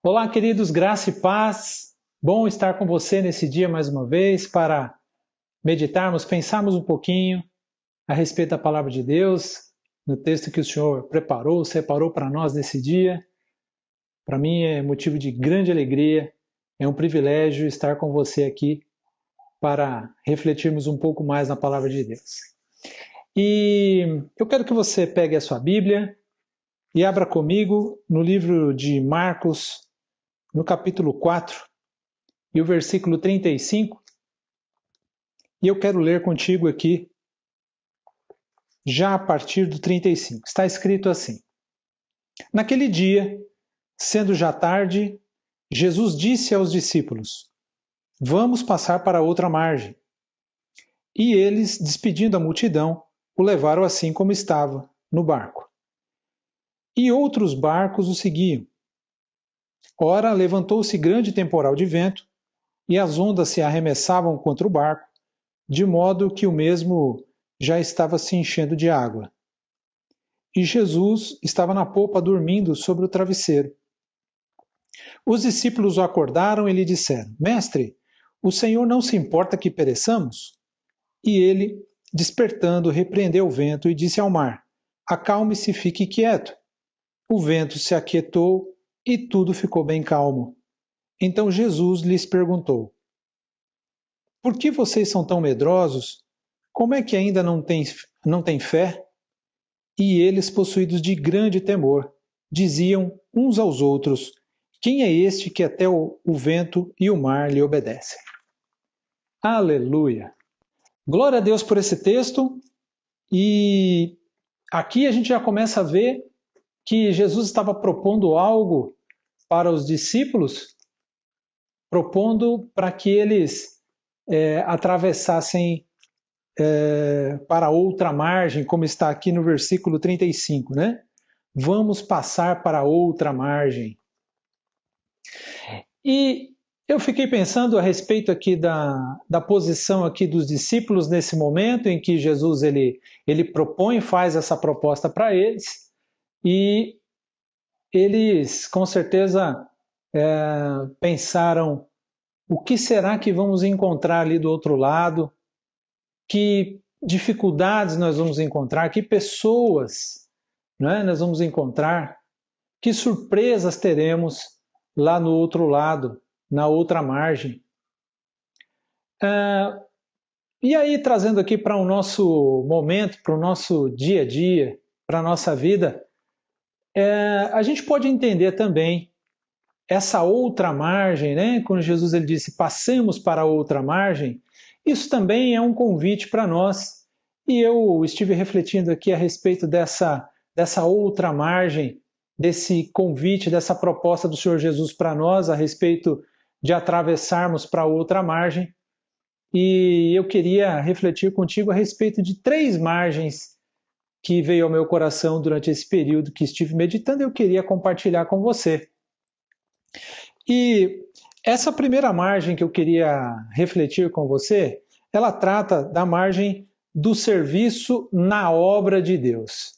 Olá, queridos, graça e paz. Bom estar com você nesse dia mais uma vez para meditarmos, pensarmos um pouquinho a respeito da palavra de Deus, no texto que o Senhor preparou, separou para nós nesse dia. Para mim é motivo de grande alegria, é um privilégio estar com você aqui para refletirmos um pouco mais na palavra de Deus. E eu quero que você pegue a sua Bíblia e abra comigo no livro de Marcos, no capítulo 4, e o versículo 35, e eu quero ler contigo aqui, já a partir do 35. Está escrito assim: Naquele dia, sendo já tarde, Jesus disse aos discípulos: Vamos passar para outra margem. E eles, despedindo a multidão, o levaram assim como estava, no barco. E outros barcos o seguiam. Ora, levantou-se grande temporal de vento, e as ondas se arremessavam contra o barco, de modo que o mesmo já estava se enchendo de água. E Jesus estava na popa dormindo sobre o travesseiro. Os discípulos o acordaram e lhe disseram: Mestre, o Senhor não se importa que pereçamos? E ele, despertando, repreendeu o vento e disse ao mar: Acalme-se e fique quieto. O vento se aquietou e tudo ficou bem calmo. Então Jesus lhes perguntou: Por que vocês são tão medrosos? Como é que ainda não têm fé? E eles, possuídos de grande temor, diziam uns aos outros: Quem é este que até o vento e o mar lhe obedecem? Aleluia! Glória a Deus por esse texto. E aqui a gente já começa a ver que Jesus estava propondo algo para os discípulos, propondo para que eles atravessassem para outra margem, como está aqui no versículo 35, né? Vamos passar para outra margem. E eu fiquei pensando a respeito aqui da posição aqui dos discípulos nesse momento em que Jesus ele propõe, faz essa proposta para eles, e eles com certeza pensaram: o que será que vamos encontrar ali do outro lado? Que dificuldades nós vamos encontrar? Que pessoas, né, nós vamos encontrar? Que surpresas teremos lá no outro lado, na outra margem? E aí, trazendo aqui para o nosso momento, para o nosso dia a dia, para a nossa vida, a gente pode entender também essa outra margem, né? Quando Jesus ele disse, passemos para a outra margem, isso também é um convite para nós. E eu estive refletindo aqui a respeito dessa outra margem, desse convite, dessa proposta do Senhor Jesus para nós a respeito de atravessarmos para outra margem. E eu queria refletir contigo a respeito de 3 margens que veio ao meu coração durante esse período que estive meditando e eu queria compartilhar com você. E essa primeira margem que eu queria refletir com você, ela trata da margem do serviço na obra de Deus.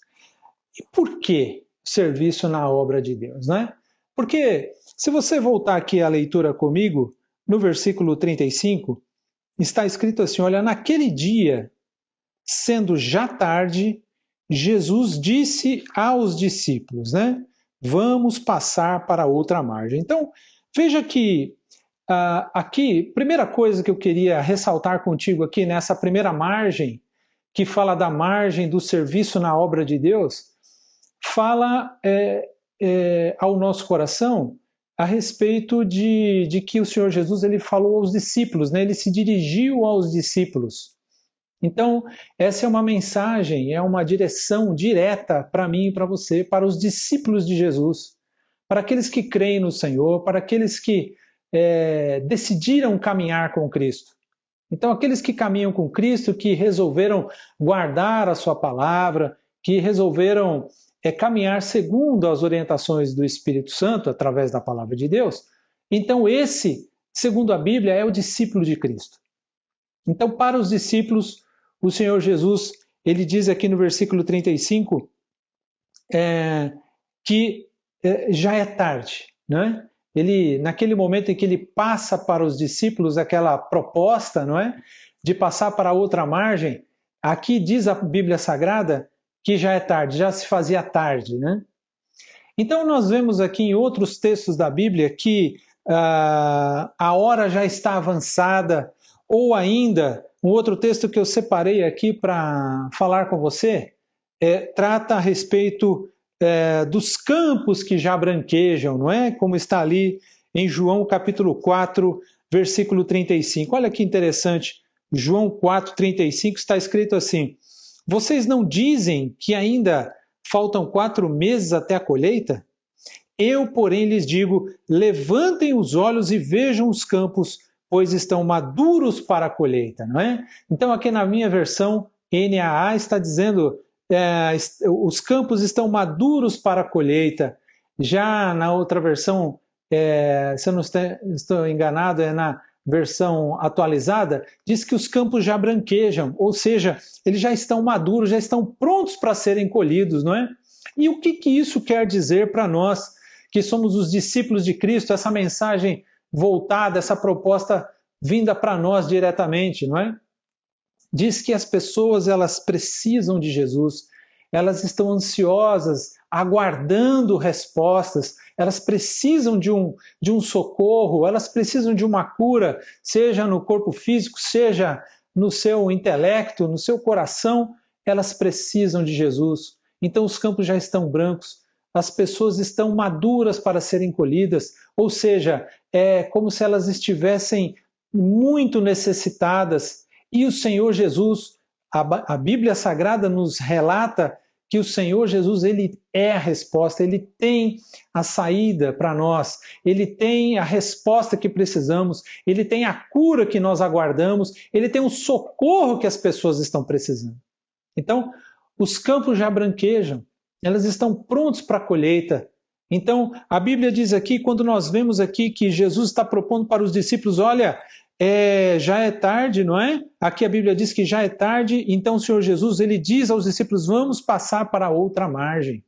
E por que serviço na obra de Deus, né? Porque se você voltar aqui à leitura comigo, no versículo 35, está escrito assim, olha, naquele dia, sendo já tarde, Jesus disse aos discípulos, né? Vamos passar para outra margem. Então, veja que aqui, primeira coisa que eu queria ressaltar contigo aqui nessa primeira margem, que fala da margem do serviço na obra de Deus, fala ao nosso coração a respeito de que o Senhor Jesus ele falou aos discípulos, né? Ele se dirigiu aos discípulos. Então, essa é uma mensagem, é uma direção direta para mim e para você, para os discípulos de Jesus, para aqueles que creem no Senhor, para aqueles que decidiram caminhar com Cristo. Então, aqueles que caminham com Cristo, que resolveram guardar a sua palavra, que resolveram caminhar segundo as orientações do Espírito Santo, através da palavra de Deus, então esse, segundo a Bíblia, é o discípulo de Cristo. Então, para os discípulos, o Senhor Jesus, ele diz aqui no versículo 35 que já é tarde, né? naquele momento em que ele passa para os discípulos aquela proposta, não é? De passar para outra margem, aqui diz a Bíblia Sagrada que já é tarde, já se fazia tarde, né? Então nós vemos aqui em outros textos da Bíblia que a hora já está avançada, ou ainda, um outro texto que eu separei aqui para falar com você, trata a respeito dos campos que já branquejam, não é? Como está ali em João capítulo 4, versículo 35. Olha que interessante, João 4, 35 está escrito assim: vocês não dizem que ainda faltam 4 meses até a colheita? Eu, porém, lhes digo, levantem os olhos e vejam os campos, pois estão maduros para a colheita, não é? Então aqui na minha versão, NAA está dizendo, os campos estão maduros para a colheita. Já na outra versão, se eu não estou enganado, é na versão atualizada, diz que os campos já branquejam, ou seja, eles já estão maduros, já estão prontos para serem colhidos, não é? E o que isso quer dizer para nós, que somos os discípulos de Cristo, essa mensagem voltada, essa proposta vinda para nós diretamente, não é? Diz que as pessoas, elas precisam de Jesus, elas estão ansiosas, aguardando respostas, elas precisam de um socorro, elas precisam de uma cura, seja no corpo físico, seja no seu intelecto, no seu coração, elas precisam de Jesus. Então os campos já estão brancos, as pessoas estão maduras para serem colhidas, ou seja, é como se elas estivessem muito necessitadas. E o Senhor Jesus, a Bíblia Sagrada nos relata que o Senhor Jesus, ele é a resposta, ele tem a saída para nós, ele tem a resposta que precisamos, ele tem a cura que nós aguardamos, ele tem o socorro que as pessoas estão precisando. Então, os campos já branquejam, elas estão prontos para a colheita. Então, a Bíblia diz aqui, quando nós vemos aqui que Jesus está propondo para os discípulos, olha, já é tarde, não é? Aqui a Bíblia diz que já é tarde, então o Senhor Jesus, ele diz aos discípulos, vamos passar para outra margem.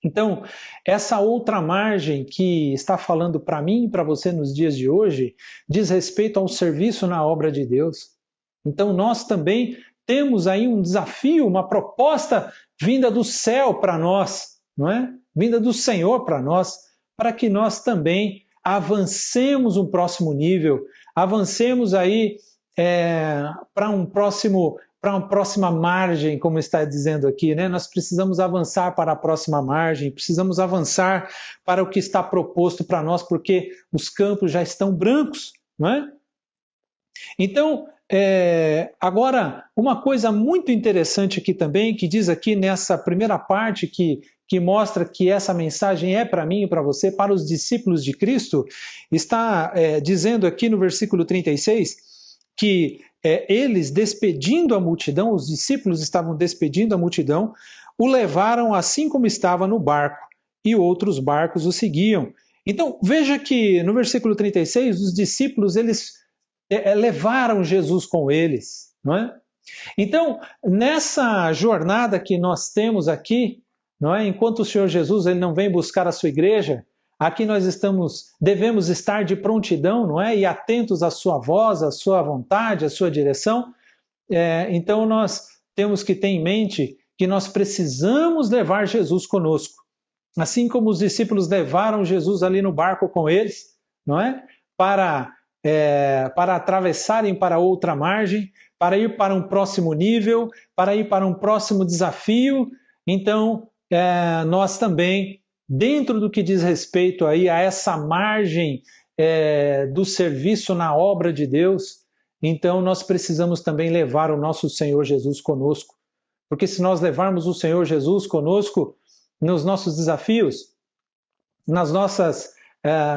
Então, essa outra margem que está falando para mim e para você nos dias de hoje, diz respeito ao serviço na obra de Deus. Então, nós também temos aí um desafio, uma proposta vinda do céu para nós, não é? Vinda do Senhor para nós, para que nós também avancemos um próximo nível, avancemos aí para uma próxima margem, como está dizendo aqui, né? Nós precisamos avançar para a próxima margem, precisamos avançar para o que está proposto para nós, porque os campos já estão brancos, não é? Então, agora, uma coisa muito interessante aqui também, que diz aqui nessa primeira parte que mostra que essa mensagem é para mim e para você, para os discípulos de Cristo, está dizendo aqui no versículo 36 que eles, despedindo a multidão, os discípulos estavam despedindo a multidão, o levaram assim como estava no barco, e outros barcos o seguiam. Então, veja que no versículo 36, os discípulos, eles levaram Jesus com eles, não é? Então, nessa jornada que nós temos aqui, não é? Enquanto o Senhor Jesus ele não vem buscar a sua igreja, aqui nós devemos estar de prontidão, não é? E atentos à sua voz, à sua vontade, à sua direção. Então nós temos que ter em mente que nós precisamos levar Jesus conosco. Assim como os discípulos levaram Jesus ali no barco com eles, não é? Para atravessarem para outra margem, para ir para um próximo nível, para ir para um próximo desafio. Então, nós também, dentro do que diz respeito aí a essa margem do serviço na obra de Deus, então nós precisamos também levar o nosso Senhor Jesus conosco. Porque se nós levarmos o Senhor Jesus conosco nos nossos desafios,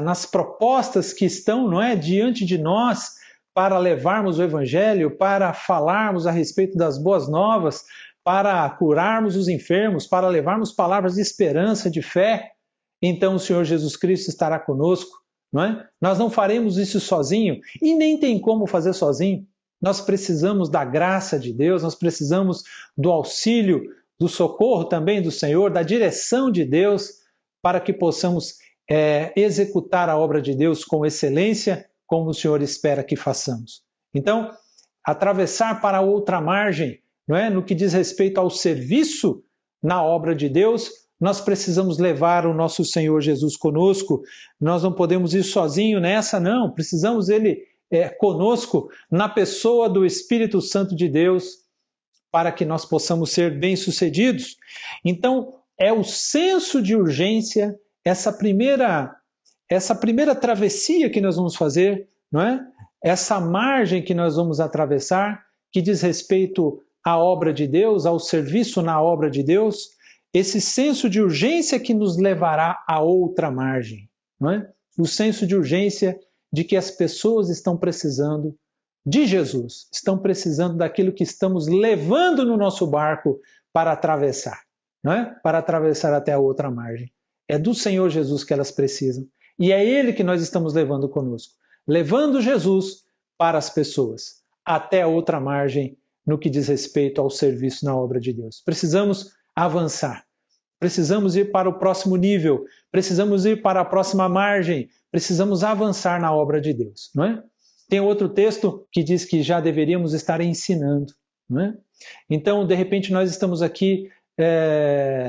nas propostas que estão, não é, diante de nós para levarmos o Evangelho, para falarmos a respeito das boas novas, para curarmos os enfermos, para levarmos palavras de esperança, de fé, então o Senhor Jesus Cristo estará conosco, não é? Nós não faremos isso sozinho e nem tem como fazer sozinho. Nós precisamos da graça de Deus, nós precisamos do auxílio, do socorro também do Senhor, da direção de Deus, para que possamos executar a obra de Deus com excelência, como o Senhor espera que façamos. Então, atravessar para outra margem, não é? No que diz respeito ao serviço na obra de Deus, nós precisamos levar o nosso Senhor Jesus conosco. Nós não podemos ir sozinho nessa, não. Precisamos Ele conosco na pessoa do Espírito Santo de Deus para que nós possamos ser bem-sucedidos. Então, é o senso de urgência, essa primeira travessia que nós vamos fazer, não é? Essa margem que nós vamos atravessar, que diz respeito à obra de Deus, ao serviço na obra de Deus, esse senso de urgência que nos levará a outra margem, não é? O senso de urgência de que as pessoas estão precisando de Jesus, estão precisando daquilo que estamos levando no nosso barco para atravessar, não é? Para atravessar até a outra margem. É do Senhor Jesus que elas precisam. E é Ele que nós estamos levando conosco. Levando Jesus para as pessoas, até a outra margem no que diz respeito ao serviço na obra de Deus. Precisamos avançar. Precisamos ir para o próximo nível. Precisamos ir para a próxima margem. Precisamos avançar na obra de Deus, não é? Tem outro texto que diz que já deveríamos estar ensinando, não é? Então, de repente, nós estamos aqui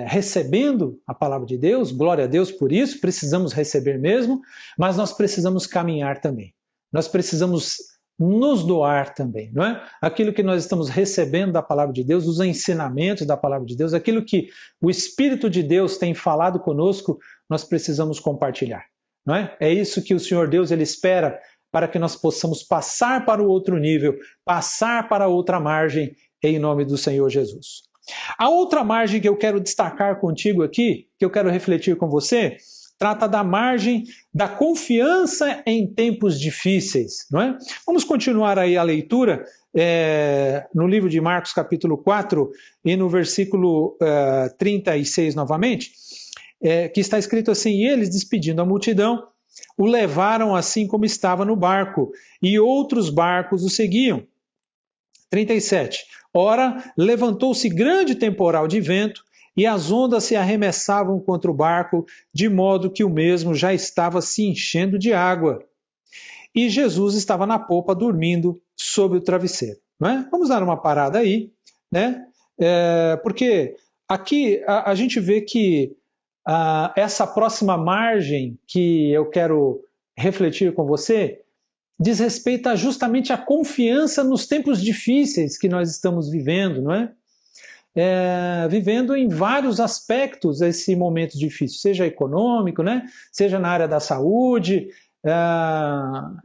recebendo a palavra de Deus, glória a Deus por isso, precisamos receber mesmo, mas nós precisamos caminhar também. Nós precisamos nos doar também, não é? Aquilo que nós estamos recebendo da palavra de Deus, os ensinamentos da palavra de Deus, aquilo que o Espírito de Deus tem falado conosco, nós precisamos compartilhar, não é? É isso que o Senhor Deus Ele espera para que nós possamos passar para o outro nível, passar para outra margem, em nome do Senhor Jesus. A outra margem que eu quero destacar contigo aqui, que eu quero refletir com você, trata da margem da confiança em tempos difíceis, não é? Vamos continuar aí a leitura no livro de Marcos, capítulo 4, e no versículo 36 novamente, que está escrito assim: e eles, despedindo a multidão, o levaram assim como estava no barco, e outros barcos o seguiam. 37. Ora, levantou-se grande temporal de vento, e as ondas se arremessavam contra o barco, de modo que o mesmo já estava se enchendo de água. E Jesus estava na popa, dormindo sobre o travesseiro. Não é? Vamos dar uma parada aí, né? Porque aqui a gente vê que essa próxima margem que eu quero refletir com você diz respeito justamente à confiança nos tempos difíceis que nós estamos vivendo, não é? Vivendo em vários aspectos esse momento difícil, seja econômico, né? Seja na área da saúde,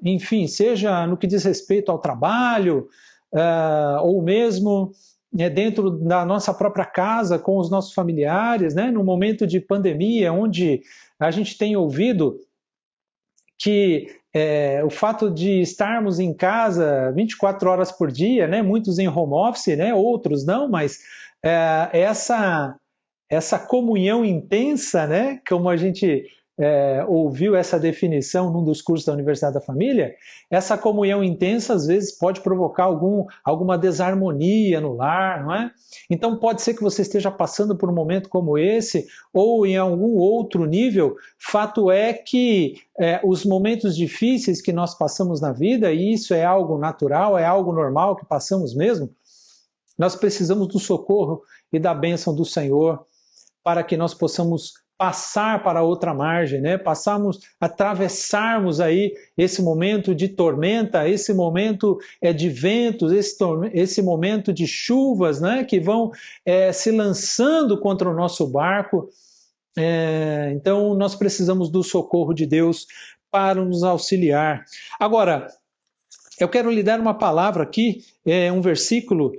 enfim, seja no que diz respeito ao trabalho, ou mesmo dentro da nossa própria casa, com os nossos familiares, né? No momento de pandemia, onde a gente tem ouvido que o fato de estarmos em casa 24 horas por dia, né? Muitos em home office, né? Outros não, mas essa comunhão intensa, né? Como a gente ouviu essa definição num dos cursos da Universidade da Família, essa comunhão intensa às vezes pode provocar alguma desarmonia no lar, não é? Então pode ser que você esteja passando por um momento como esse, ou em algum outro nível. Fato é que os momentos difíceis que nós passamos na vida, e isso é algo natural, é algo normal que passamos mesmo, nós precisamos do socorro e da bênção do Senhor para que nós possamos passar para outra margem, né? Atravessarmos aí esse momento de tormenta, esse momento de ventos, esse momento de chuvas, né? Que vão se lançando contra o nosso barco. Então nós precisamos do socorro de Deus para nos auxiliar. Agora, eu quero lhe dar uma palavra aqui, um versículo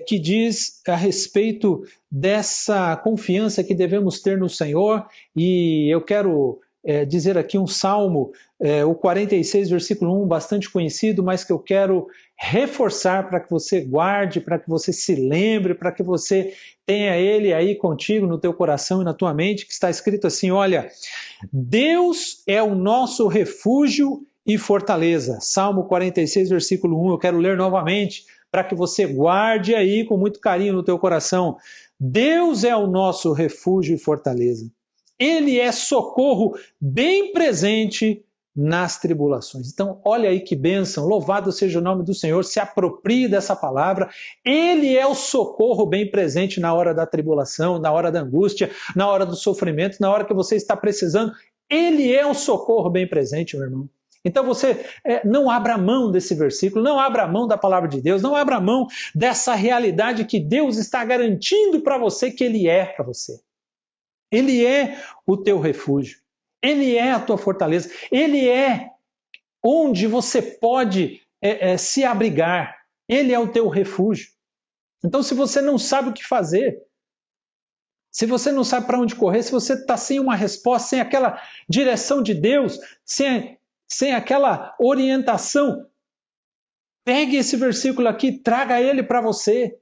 que diz a respeito dessa confiança que devemos ter no Senhor, e eu quero dizer aqui um salmo, o 46, versículo 1, bastante conhecido, mas que eu quero reforçar para que você guarde, para que você se lembre, para que você tenha ele aí contigo no teu coração e na tua mente, que está escrito assim: olha, Deus é o nosso refúgio e fortaleza. Salmo 46, versículo 1, eu quero ler novamente, para que você guarde aí com muito carinho no teu coração. Deus é o nosso refúgio e fortaleza. Ele é socorro bem presente nas tribulações. Então, olha aí que bênção, louvado seja o nome do Senhor, se aproprie dessa palavra. Ele é o socorro bem presente na hora da tribulação, na hora da angústia, na hora do sofrimento, na hora que você está precisando. Ele é o socorro bem presente, meu irmão. Então você não abra mão desse versículo, não abra mão da palavra de Deus, não abra mão dessa realidade que Deus está garantindo para você que Ele é para você. Ele é o teu refúgio, Ele é a tua fortaleza, Ele é onde você pode se abrigar, Ele é o teu refúgio. Então se você não sabe o que fazer, se você não sabe para onde correr, se você está sem uma resposta, sem aquela direção de Deus, sem aquela orientação, pegue esse versículo aqui, traga ele para você.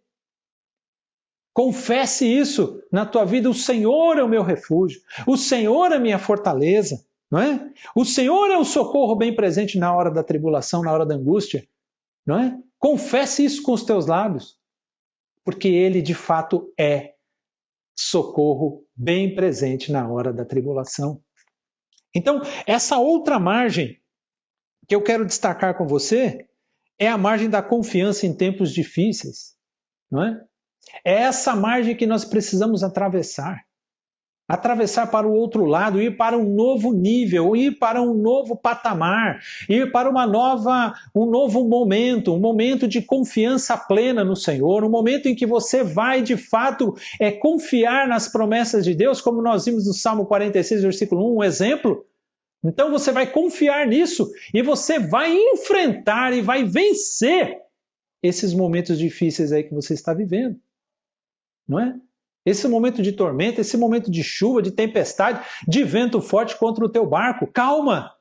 Confesse isso na tua vida. O Senhor é o meu refúgio. O Senhor é a minha fortaleza. Não é? O Senhor é o socorro bem presente na hora da tribulação, na hora da angústia. Não é? Confesse isso com os teus lábios. Porque Ele de fato é socorro bem presente na hora da tribulação. Então, essa outra margem que eu quero destacar com você é a margem da confiança em tempos difíceis, não é? É essa margem que nós precisamos atravessar. Atravessar para o outro lado, ir para um novo nível, ir para um novo patamar, ir para um novo momento, um momento de confiança plena no Senhor, um momento em que você vai de fato confiar nas promessas de Deus, como nós vimos no Salmo 46, versículo 1, um exemplo. Então você vai confiar nisso e você vai enfrentar e vai vencer esses momentos difíceis aí que você está vivendo, não é? Esse momento de tormenta, esse momento de chuva, de tempestade, de vento forte contra o teu barco. Calma!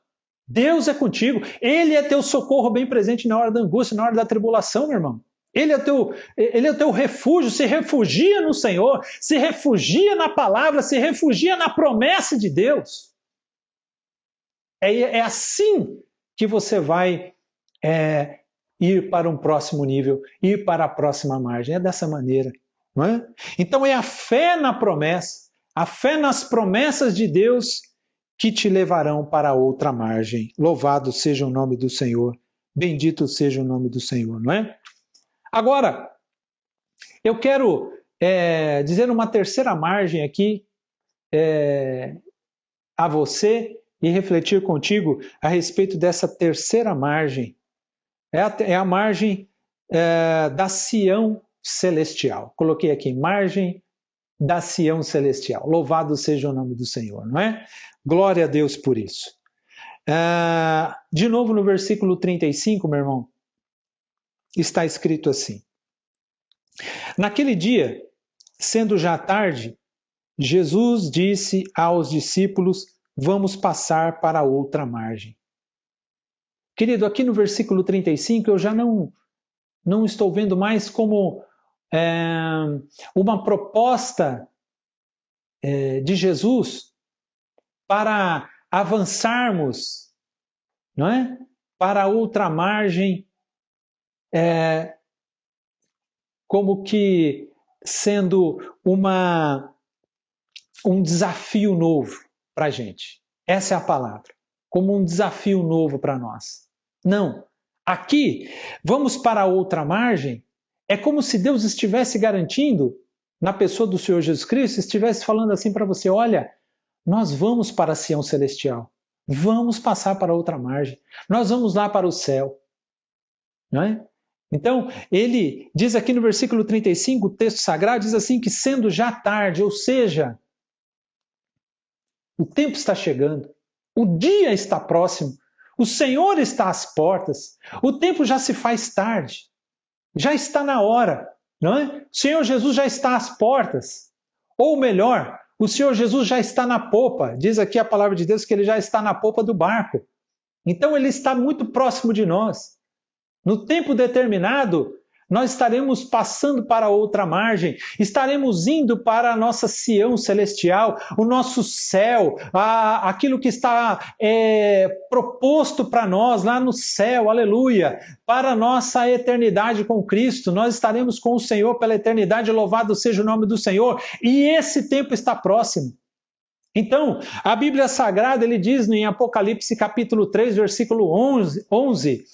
Deus é contigo. Ele é teu socorro bem presente na hora da angústia, na hora da tribulação, meu irmão. Ele é o teu refúgio. Se refugia no Senhor, se refugia na palavra, se refugia na promessa de Deus. É assim que você vai ir para um próximo nível, ir para a próxima margem. É dessa maneira. Não é? Então é a fé na promessa, a fé nas promessas de Deus que te levarão para outra margem. Louvado seja o nome do Senhor, bendito seja o nome do Senhor, não é? Agora, eu quero dizer uma terceira margem aqui a você e refletir contigo a respeito dessa terceira margem. É a margem da Sião celestial. Coloquei aqui, margem da Sião celestial. Louvado seja o nome do Senhor, não é? Glória a Deus por isso. De novo no versículo 35, meu irmão, está escrito assim: Naquele dia, sendo já tarde, Jesus disse aos discípulos: Vamos passar para outra margem. Querido, aqui no versículo 35 eu já não estou vendo mais como uma proposta de Jesus para avançarmos, não é? Para outra margem, como que sendo um desafio novo para a gente. Essa é a palavra. Como um desafio novo para nós. Não. Aqui, vamos para outra margem, é como se Deus estivesse garantindo, na pessoa do Senhor Jesus Cristo, estivesse falando assim para você: olha, nós vamos para a Sião celestial, vamos passar para outra margem, nós vamos lá para o céu. Não é? Então, ele diz aqui no versículo 35, o texto sagrado diz assim que sendo já tarde, ou seja, o tempo está chegando, o dia está próximo, o Senhor está às portas, o tempo já se faz tarde. Já está na hora, não é? O Senhor Jesus já está às portas. Ou melhor, o Senhor Jesus já está na popa. Diz aqui a palavra de Deus que Ele já está na popa do barco. Então Ele está muito próximo de nós. No tempo determinado, nós estaremos passando para outra margem, estaremos indo para a nossa Sião celestial, o nosso céu, aquilo que está proposto para nós lá no céu, aleluia, para a nossa eternidade com Cristo. Nós estaremos com o Senhor pela eternidade, louvado seja o nome do Senhor, e esse tempo está próximo. Então, a Bíblia Sagrada, ele diz em Apocalipse capítulo 3, versículo 11,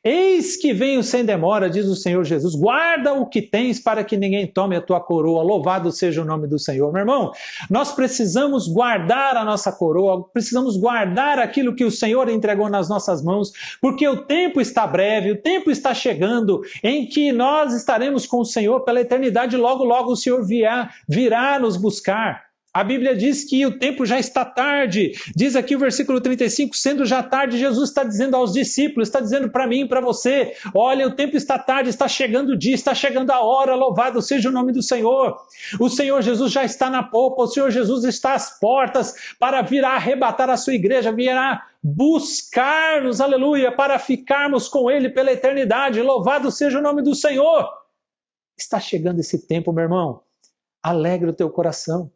eis que venho sem demora, diz o Senhor Jesus, guarda o que tens para que ninguém tome a tua coroa, louvado seja o nome do Senhor. Meu irmão, nós precisamos guardar a nossa coroa, precisamos guardar aquilo que o Senhor entregou nas nossas mãos, porque o tempo está breve, o tempo está chegando, em que nós estaremos com o Senhor pela eternidade, logo, logo o Senhor virá nos buscar. A Bíblia diz que o tempo já está tarde. Diz aqui o versículo 35, sendo já tarde, Jesus está dizendo aos discípulos, está dizendo para mim e para você, olha, o tempo está tarde, está chegando o dia, está chegando a hora, louvado seja o nome do Senhor. O Senhor Jesus já está na popa, o Senhor Jesus está às portas para vir arrebatar a sua igreja, virá buscar-nos, aleluia, para ficarmos com Ele pela eternidade, louvado seja o nome do Senhor. Está chegando esse tempo, meu irmão, alegra o teu coração.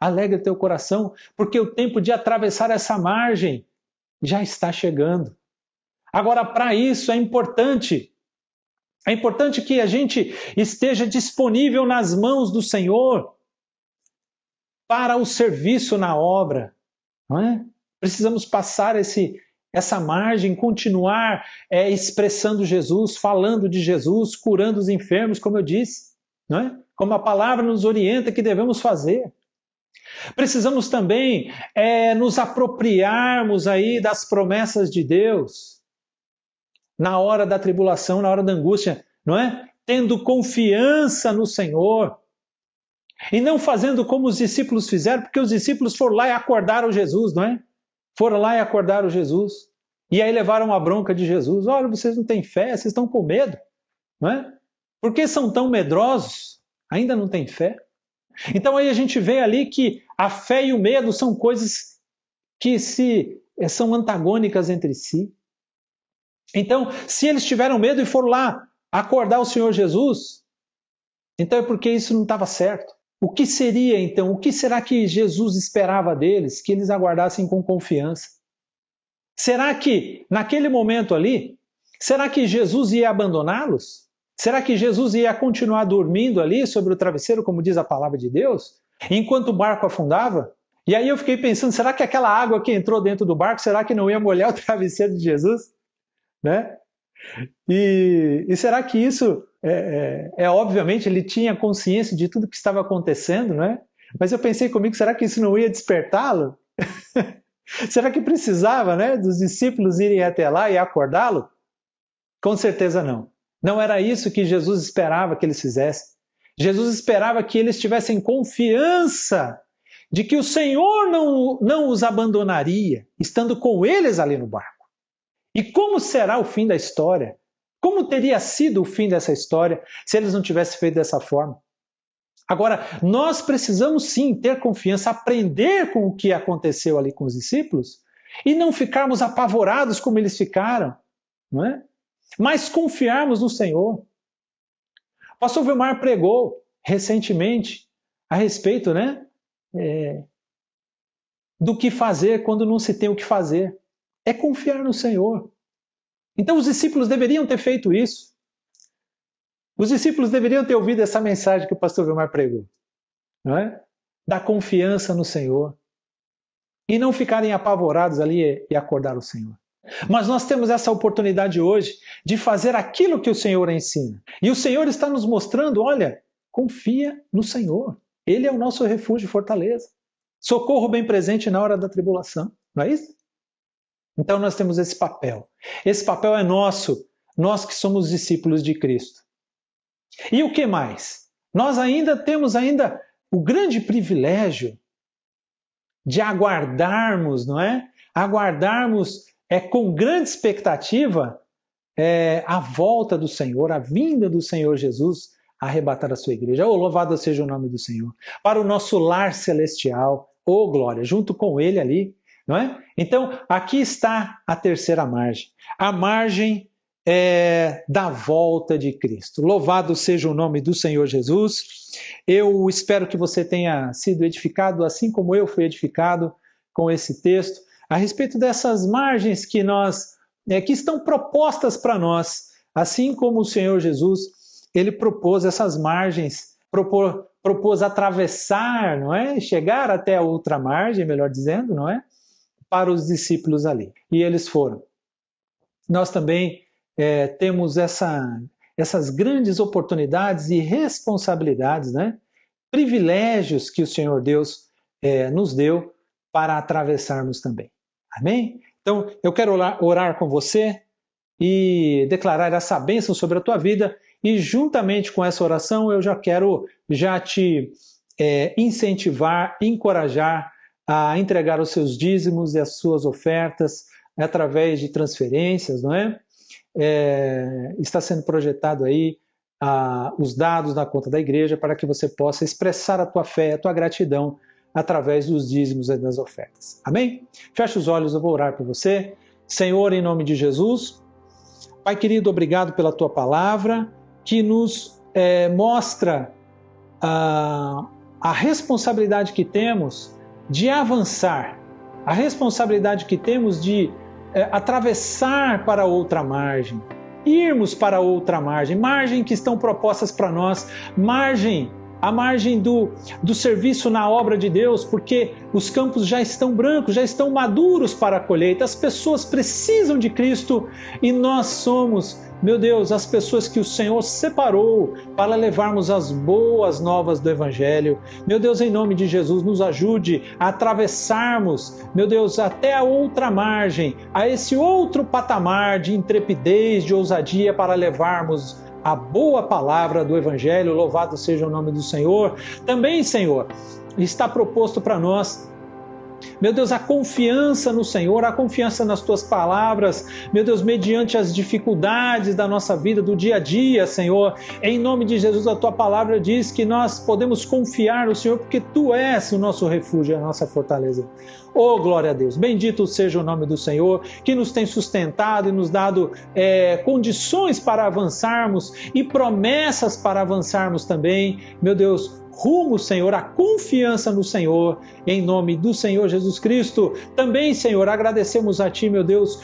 Alegra teu coração, porque o tempo de atravessar essa margem já está chegando. Agora, para isso é importante que a gente esteja disponível nas mãos do Senhor para o serviço na obra. Não é? Precisamos passar essa margem, continuar expressando Jesus, falando de Jesus, curando os enfermos, como eu disse, não é? Como a palavra nos orienta que devemos fazer. Precisamos também nos apropriarmos aí das promessas de Deus na hora da tribulação, na hora da angústia, não é? Tendo confiança no Senhor e não fazendo como os discípulos fizeram, porque os discípulos foram lá e acordaram Jesus, não é? Foram lá e acordaram Jesus e aí levaram a bronca de Jesus. Olha, vocês não têm fé, vocês estão com medo, não é? Por que são tão medrosos? Ainda não têm fé? Então aí a gente vê ali que a fé e o medo são coisas que são antagônicas entre si. Então, se eles tiveram medo e foram lá acordar o Senhor Jesus, então é porque isso não estava certo. O que seria então? O que será que Jesus esperava deles? Que eles aguardassem com confiança. Será que naquele momento ali, será que Jesus ia abandoná-los? Será que Jesus ia continuar dormindo ali sobre o travesseiro, como diz a palavra de Deus, enquanto o barco afundava? E aí eu fiquei pensando, será que aquela água que entrou dentro do barco, será que não ia molhar o travesseiro de Jesus? Né? E será que isso, obviamente, ele tinha consciência de tudo que estava acontecendo, né? Mas eu pensei comigo, será que isso não ia despertá-lo? Será que precisava, né, dos discípulos irem até lá e acordá-lo? Com certeza não. Não era isso que Jesus esperava que eles fizessem. Jesus esperava que eles tivessem confiança de que o Senhor não os abandonaria, estando com eles ali no barco. E como será o fim da história? Como teria sido o fim dessa história se eles não tivessem feito dessa forma? Agora, nós precisamos sim ter confiança, aprender com o que aconteceu ali com os discípulos e não ficarmos apavorados como eles ficaram, não é? Mas confiarmos no Senhor. O pastor Vilmar pregou recentemente a respeito, né, do que fazer quando não se tem o que fazer. É confiar no Senhor. Então os discípulos deveriam ter feito isso. Os discípulos deveriam ter ouvido essa mensagem que o pastor Vilmar pregou, não é? Da confiança no Senhor. E não ficarem apavorados ali e acordar o Senhor. Mas nós temos essa oportunidade hoje de fazer aquilo que o Senhor ensina. E o Senhor está nos mostrando, olha, confia no Senhor. Ele é o nosso refúgio e fortaleza. Socorro bem presente na hora da tribulação. Não é isso? Então nós temos esse papel. Esse papel é nosso, nós que somos discípulos de Cristo. E o que mais? Nós temos o grande privilégio de aguardarmos, não é? Aguardarmos com grande expectativa a volta do Senhor, a vinda do Senhor Jesus a arrebatar a sua igreja. Oh, louvado seja o nome do Senhor. Para o nosso lar celestial, oh glória, junto com Ele ali, não é? Então, aqui está a terceira margem. A margem da volta de Cristo. Louvado seja o nome do Senhor Jesus. Eu espero que você tenha sido edificado, assim como eu fui edificado com esse texto, a respeito dessas margens que estão propostas para nós, assim como o Senhor Jesus, ele propôs essas margens, propôs atravessar, não é? Chegar até a outra margem, melhor dizendo, não é? Para os discípulos ali. E eles foram. Nós também temos essas grandes oportunidades e responsabilidades, né? Privilégios que o Senhor Deus nos deu para atravessarmos também. Amém? Então, eu quero orar com você e declarar essa bênção sobre a tua vida, e juntamente com essa oração eu já quero te incentivar, encorajar a entregar os seus dízimos e as suas ofertas através de transferências, não é? Está sendo projetado aí os dados da conta da igreja para que você possa expressar a tua fé, a tua gratidão através dos dízimos e das ofertas. Amém? Fecha os olhos, eu vou orar por você. Senhor, em nome de Jesus, Pai querido, obrigado pela tua palavra que nos mostra a responsabilidade que temos de avançar, a responsabilidade que temos de atravessar para outra margem, irmos para outra margem que estão propostas para nós, a margem do serviço na obra de Deus, porque os campos já estão brancos, já estão maduros para a colheita, as pessoas precisam de Cristo e nós somos, meu Deus, as pessoas que o Senhor separou para levarmos as boas novas do Evangelho. Meu Deus, em nome de Jesus, nos ajude a atravessarmos, meu Deus, até a outra margem, a esse outro patamar de intrepidez, de ousadia para levarmos a boa palavra do Evangelho. Louvado seja o nome do Senhor. Também, Senhor, está proposto para nós, meu Deus, a confiança no Senhor, a confiança nas Tuas palavras, meu Deus, mediante as dificuldades da nossa vida, do dia a dia, Senhor. Em nome de Jesus, a Tua palavra diz que nós podemos confiar no Senhor, porque Tu és o nosso refúgio, a nossa fortaleza. Oh, glória a Deus! Bendito seja o nome do Senhor, que nos tem sustentado e nos dado condições para avançarmos e promessas para avançarmos também. Meu Deus, rumo, Senhor, a confiança no Senhor, em nome do Senhor Jesus Cristo. Também, Senhor, agradecemos a Ti, meu Deus,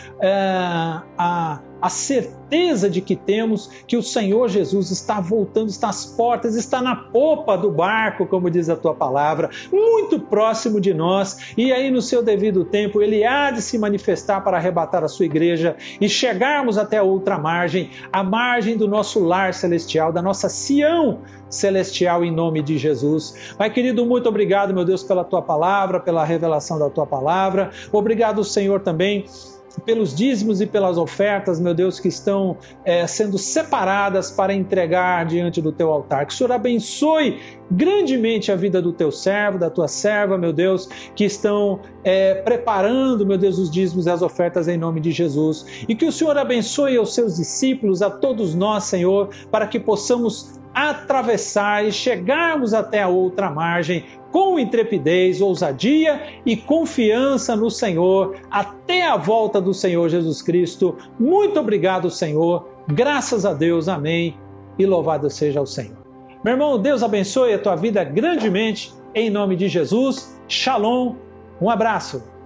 a certeza de que temos que o Senhor Jesus está voltando, está às portas, está na popa do barco, como diz a Tua palavra, muito próximo de nós, e aí no seu devido tempo Ele há de se manifestar para arrebatar a sua igreja e chegarmos até a outra margem, a margem do nosso lar celestial, da nossa Sião celestial, em nome de Jesus. Pai querido, muito obrigado, meu Deus, pela Tua palavra, pela revelação da Tua palavra. Obrigado, Senhor, também pelos dízimos e pelas ofertas, meu Deus, que estão sendo separadas para entregar diante do Teu altar. Que o Senhor abençoe grandemente a vida do Teu servo, da Tua serva, meu Deus, que estão preparando, meu Deus, os dízimos e as ofertas em nome de Jesus. E que o Senhor abençoe aos Seus discípulos, a todos nós, Senhor, para que possamos atravessar e chegarmos até a outra margem com intrepidez, ousadia e confiança no Senhor até a volta do Senhor Jesus Cristo. Muito obrigado, Senhor. Graças a Deus. Amém. E louvado seja o Senhor. Meu irmão, Deus abençoe a tua vida grandemente em nome de Jesus. Shalom. Um abraço.